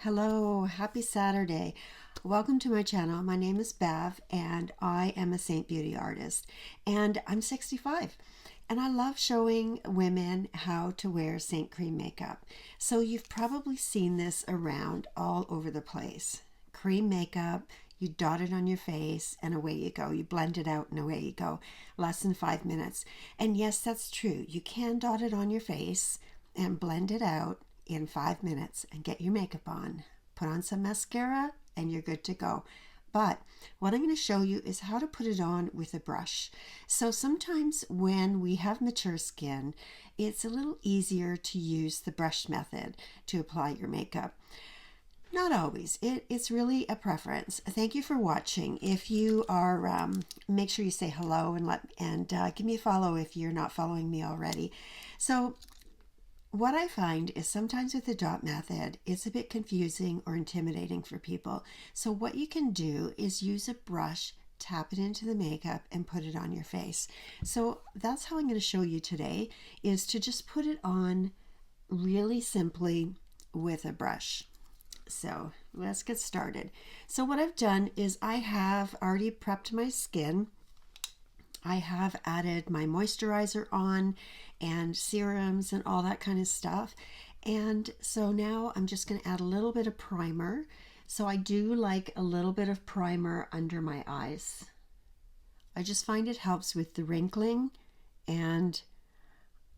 Hello, happy Saturday. Welcome to my channel. My name is Bev and I am a Seint beauty artist and I'm 65 and I love showing women how to wear Seint cream makeup. So you've probably seen this around all over the place. Cream makeup, you dot it on your face and away you go. You blend it out and away you go. Less than 5 minutes. And yes, that's true. You can dot it on your face and blend it out in 5 minutes and get your makeup on. Put on some mascara and you're good to go. But what I'm going to show you is how to put it on with a brush. So sometimes when we have mature skin, it's a little easier to use the brush method to apply your makeup. Not always. It's really a preference. Thank you for watching. If you are, make sure you say hello and give me a follow if you're not following me already. So what I find is sometimes with the dot method, it's a bit confusing or intimidating for people. So what you can do is use a brush, tap it into the makeup and put it on your face. So that's how I'm going to show you today, is to just put it on really simply with a brush. So let's get started. So what I've done is I have already prepped my skin. I have added my moisturizer on and serums and all that kind of stuff. And so now I'm just going to add a little bit of primer. So I do like a little bit of primer under my eyes. I just find it helps with the wrinkling, and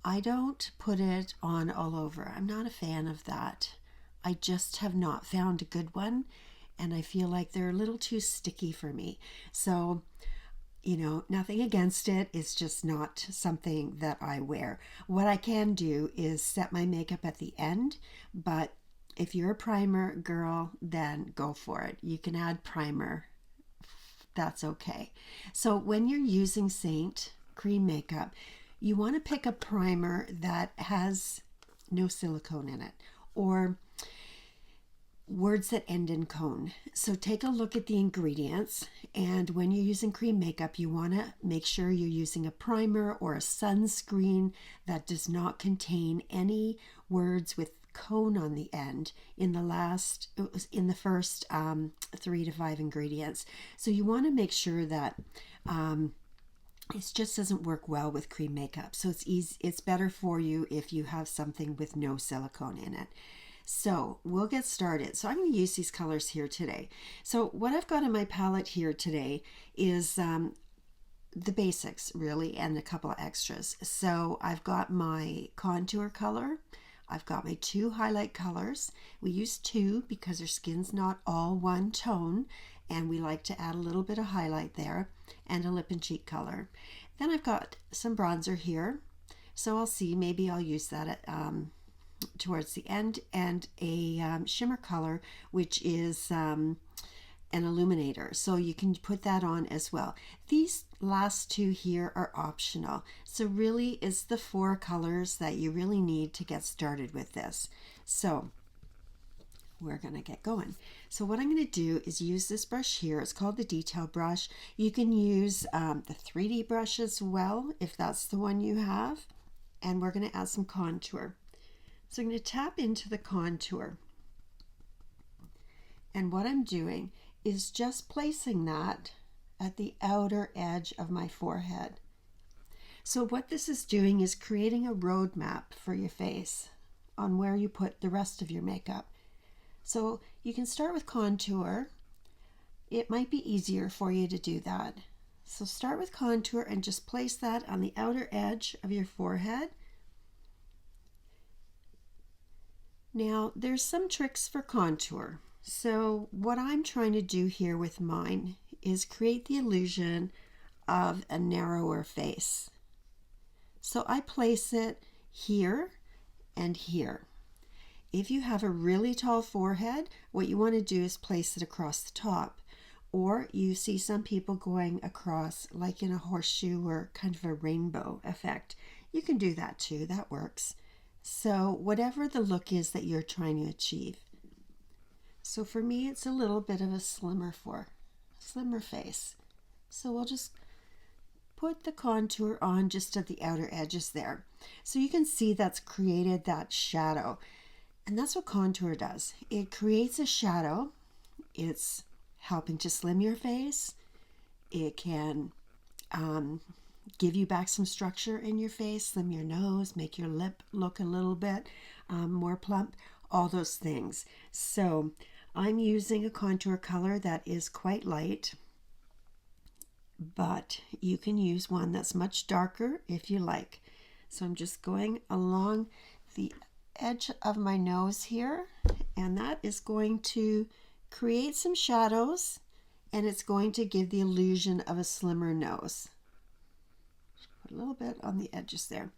I don't put it on all over. I'm not a fan of that. I just have not found a good one, and I feel like they're a little too sticky for me. So nothing against it. It's just not something that I wear. What I can do is set my makeup at the end, but if you're a primer girl, then go for it. You can add primer. That's okay. So when you're using Seint cream makeup, you want to pick a primer that has no silicone in it, or words that end in cone. So take a look at the ingredients, and when you're using cream makeup, you want to make sure you're using a primer or a sunscreen that does not contain any words with cone on the end in the first 3 to 5 ingredients. So you want to make sure that it just doesn't work well with cream makeup. So it's better for you if you have something with no silicone in it. So we'll get started. So I'm going to use these colors here today. So what I've got in my palette here today is the basics really, and a couple of extras. So I've got my contour color. I've got my 2 highlight colors. We use 2 because our skin's not all one tone, and we like to add a little bit of highlight there, and a lip and cheek color. Then I've got some bronzer here. So I'll see, maybe I'll use that at towards the end, and a shimmer color, which is an illuminator, so you can put that on as well. These last 2 here are optional, so really it's the 4 colors that you really need to get started with this. So we're going to get going. So what I'm going to do is use this brush here. It's called the detail brush. You can use the 3D brush as well if that's the one you have, and we're going to add some contour. So I'm going to tap into the contour, and what I'm doing is just placing that at the outer edge of my forehead. So what this is doing is creating a roadmap for your face on where you put the rest of your makeup. So you can start with contour. It might be easier for you to do that. So start with contour and just place that on the outer edge of your forehead. Now, there's some tricks for contour. So what I'm trying to do here with mine is create the illusion of a narrower face. So I place it here and here. If you have a really tall forehead, what you want to do is place it across the top. Or you see some people going across like in a horseshoe or kind of a rainbow effect. You can do that too, that works. So whatever the look is that you're trying to achieve. So for me, it's a little bit of a slimmer face. So we'll just put the contour on just at the outer edges there. So you can see that's created that shadow. And that's what contour does. It creates a shadow. It's helping to slim your face. It can give you back some structure in your face, slim your nose, make your lip look a little bit more plump, all those things. So I'm using a contour color that is quite light, but you can use one that's much darker if you like. So I'm just going along the edge of my nose here, and that is going to create some shadows, and it's going to give the illusion of a slimmer nose. Put a little bit on the edges there.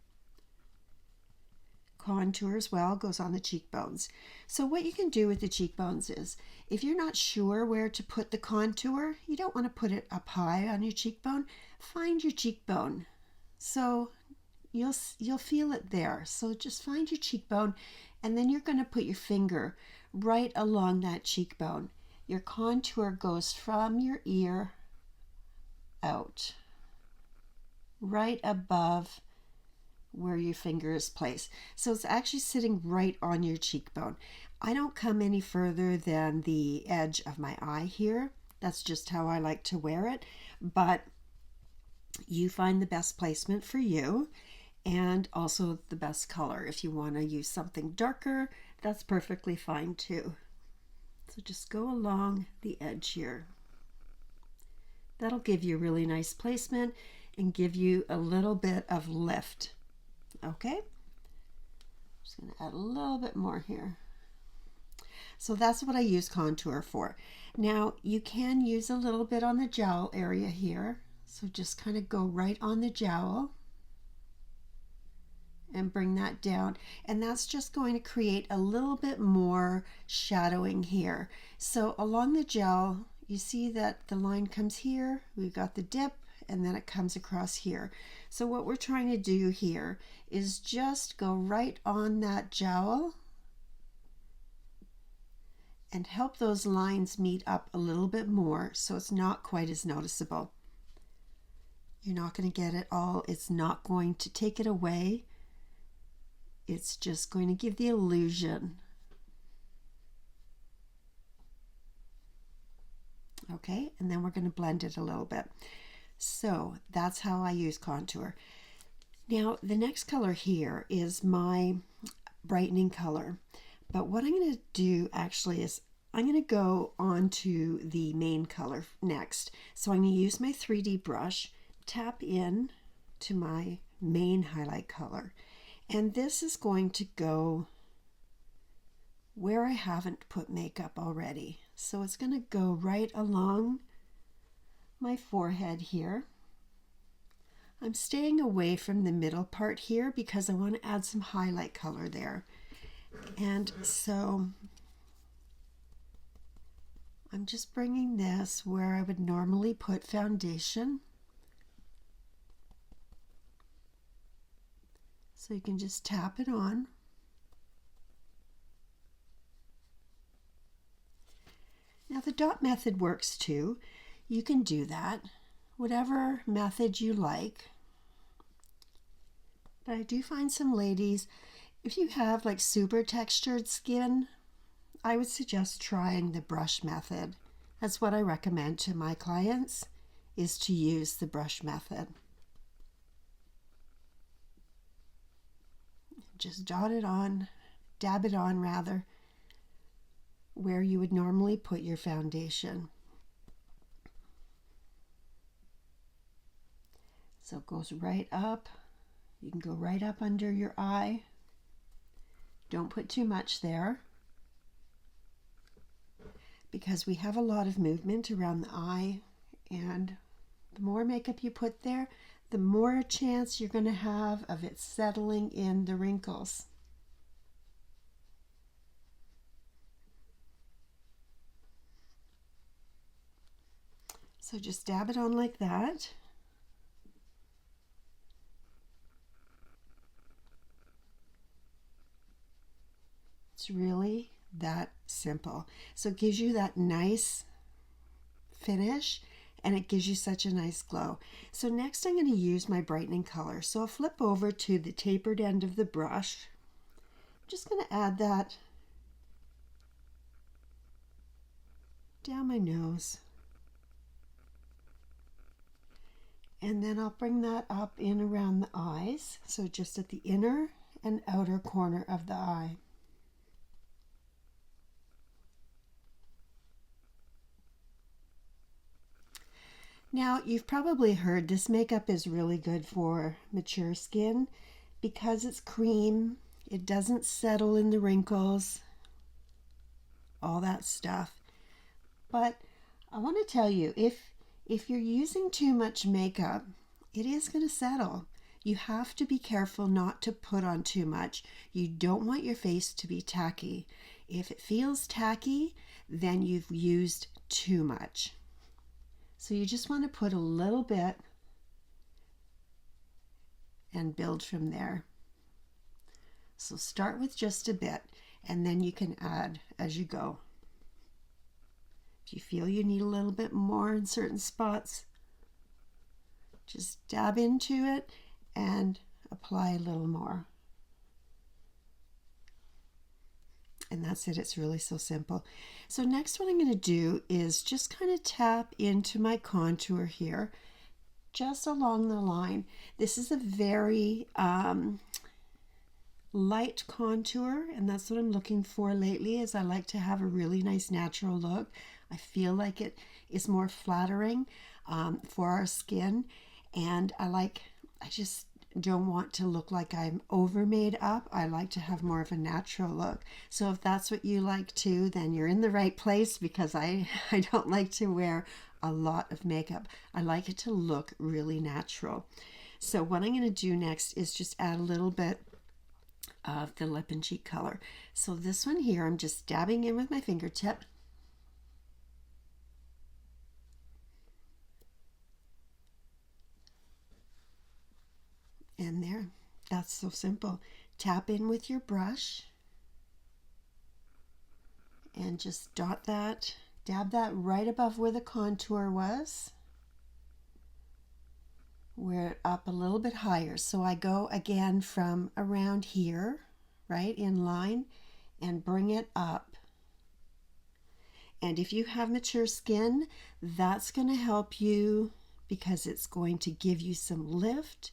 Contour as well goes on the cheekbones. So what you can do with the cheekbones is, if you're not sure where to put the contour, you don't want to put it up high on your cheekbone, find your cheekbone. So you'll feel it there. So just find your cheekbone, and then you're going to put your finger right along that cheekbone. Your contour goes from your ear out, right above where your finger is placed. So it's actually sitting right on your cheekbone. I don't come any further than the edge of my eye here. That's just how I like to wear it. But you find the best placement for you, and also the best color. If you want to use something darker, that's perfectly fine too. So just go along the edge here. That'll give you a really nice placement and give you a little bit of lift. Okay? Just going to add a little bit more here. So that's what I use contour for. Now you can use a little bit on the jowl area here. So just kind of go right on the jowl and bring that down, and that's just going to create a little bit more shadowing here. So along the jowl, you see that the line comes here, we've got the dip, and then it comes across here. So what we're trying to do here is just go right on that jowl and help those lines meet up a little bit more, so it's not quite as noticeable. You're not going to get it all, it's not going to take it away. It's just going to give the illusion. Okay, and then we're going to blend it a little bit. So that's how I use contour. Now the next color here is my brightening color. But what I'm going to do actually is I'm going to go on to the main color next. So I'm going to use my 3D brush, tap in to my main highlight color. And this is going to go where I haven't put makeup already. So it's going to go right along my forehead here. I'm staying away from the middle part here because I want to add some highlight color there. And so I'm just bringing this where I would normally put foundation. So you can just tap it on. Now the dot method works too. You can do that, whatever method you like. But I do find some ladies, if you have like super textured skin, I would suggest trying the brush method. That's what I recommend to my clients, is to use the brush method. Just dot it on, dab it on rather, where you would normally put your foundation. So it goes right up. You can go right up under your eye. Don't put too much there, because we have a lot of movement around the eye, and the more makeup you put there, the more chance you're going to have of it settling in the wrinkles. So just dab it on like that. It's really that simple. So it gives you that nice finish, and it gives you such a nice glow. So next I'm going to use my brightening color. So I'll flip over to the tapered end of the brush. I'm just going to add that down my nose. And then I'll bring that up in around the eyes, so just at the inner and outer corner of the eye. Now, you've probably heard this makeup is really good for mature skin because it's cream, it doesn't settle in the wrinkles, all that stuff. But I want to tell you, if you're using too much makeup, it is going to settle. You have to be careful not to put on too much. You don't want your face to be tacky. If it feels tacky, then you've used too much. So you just want to put a little bit and build from there. So start with just a bit and then you can add as you go. If you feel you need a little bit more in certain spots, just dab into it and apply a little more. And that's it. It's really so simple. So next what I'm going to do is just kind of tap into my contour here, just along the line. This is a very light contour, and that's what I'm looking for lately, is I like to have a really nice natural look. I feel like it is more flattering for our skin, and I just don't want to look like I'm over made up. I like to have more of a natural look. So if that's what you like too, then you're in the right place, because I don't like to wear a lot of makeup. I like it to look really natural. So what I'm going to do next is just add a little bit of the lip and cheek color. So this one here, I'm just dabbing in with my fingertip. And there, that's so simple. Tap in with your brush and just dot that, dab that right above where the contour was. Wear it up a little bit higher. So I go again from around here, right in line, and bring it up. And if you have mature skin, that's going to help you because it's going to give you some lift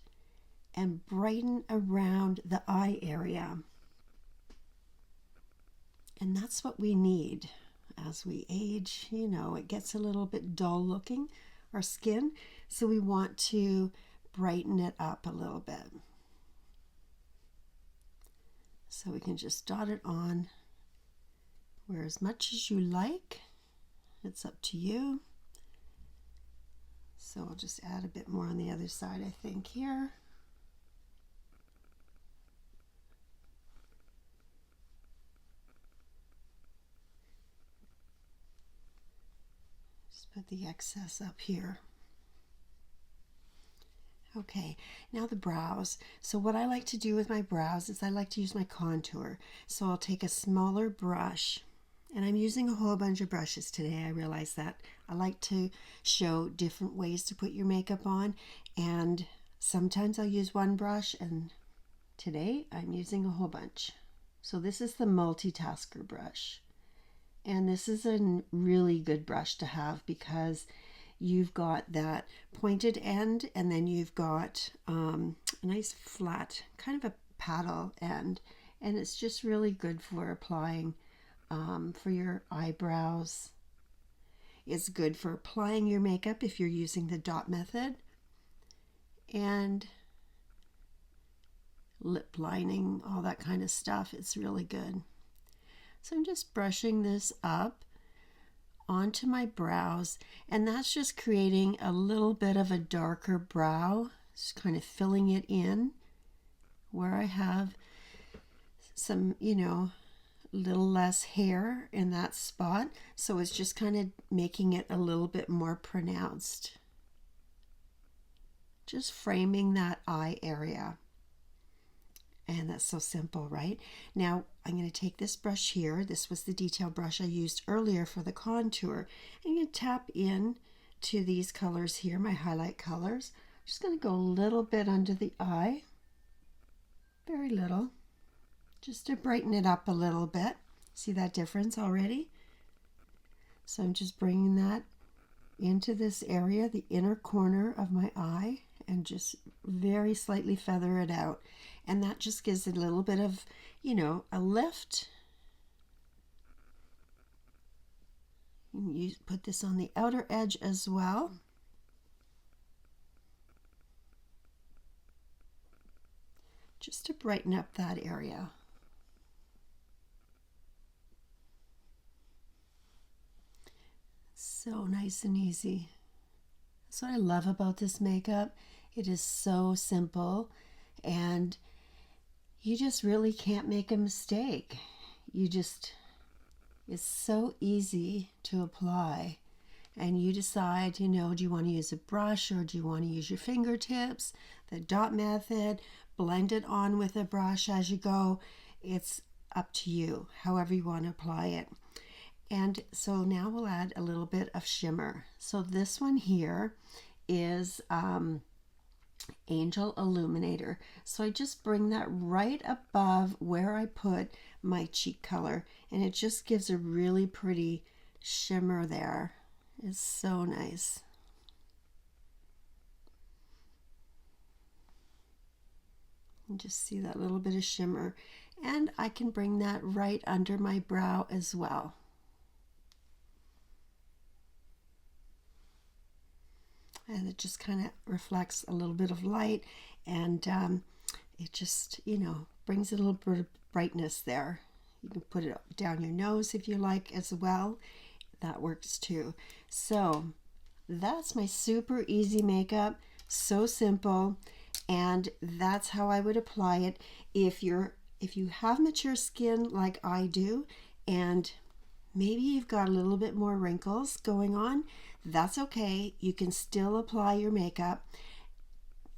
and brighten around the eye area. And that's what we need as we age. You know, it gets a little bit dull looking, our skin, so we want to brighten it up a little bit. So we can just dot it on where as much as you like. It's up to you. So I'll just add a bit more on the other side, I think, here. Put the excess up here. Okay, now the brows. So what I like to do with my brows is I like to use my contour. So I'll take a smaller brush, and I'm using a whole bunch of brushes today. I realize that. I like to show different ways to put your makeup on, and sometimes I'll use one brush, and today I'm using a whole bunch. So this is the multitasker brush. And this is a really good brush to have because you've got that pointed end, and then you've got a nice flat kind of a paddle end, and it's just really good for applying for your eyebrows. It's good for applying your makeup if you're using the dot method, and lip lining, all that kind of stuff. It's really good. So I'm just brushing this up onto my brows, and that's just creating a little bit of a darker brow, just kind of filling it in where I have some, you know, little less hair in that spot. So it's just kind of making it a little bit more pronounced. Just framing that eye area. And that's so simple, right? Now I'm going to take this brush here. This was the detail brush I used earlier for the contour. I'm going to tap in to these colors here, my highlight colors. I'm just going to go a little bit under the eye, very little, just to brighten it up a little bit. See that difference already? So I'm just bringing that into this area, the inner corner of my eye, and just very slightly feather it out. And that just gives it a little bit of, a lift. You put this on the outer edge as well. Just to brighten up that area. So nice and easy. That's what I love about this makeup. It is so simple, and you just really can't make a mistake. It's so easy to apply. And you decide, do you want to use a brush or do you want to use your fingertips? The dot method, blend it on with a brush as you go. It's up to you, however you want to apply it. And so now we'll add a little bit of shimmer. So this one here is Angel Illuminator. So I just bring that right above where I put my cheek color, and it just gives a really pretty shimmer there. It's so nice. And just see that little bit of shimmer. And I can bring that right under my brow as well. And it just kind of reflects a little bit of light, and it just, brings a little bit of brightness there. You can put it down your nose if you like as well. That works too. So that's my super easy makeup. So simple, and that's how I would apply it. If you have mature skin like I do, and maybe you've got a little bit more wrinkles going on, that's okay. You can still apply your makeup.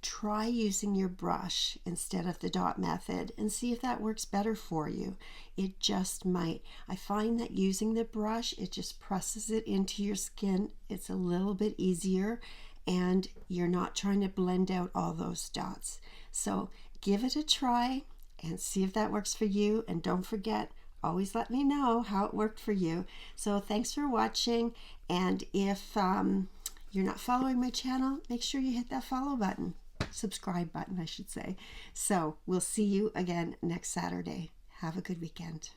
Try using your brush instead of the dot method and see if that works better for you. It just might. I find that using the brush, it just presses it into your skin. It's a little bit easier, and you're not trying to blend out all those dots. So give it a try and see if that works for you. And don't forget, always let me know how it worked for you. So thanks for watching, and if you're not following my channel, make sure you hit that follow button, subscribe button I should say. So we'll see you again next Saturday. Have a good weekend.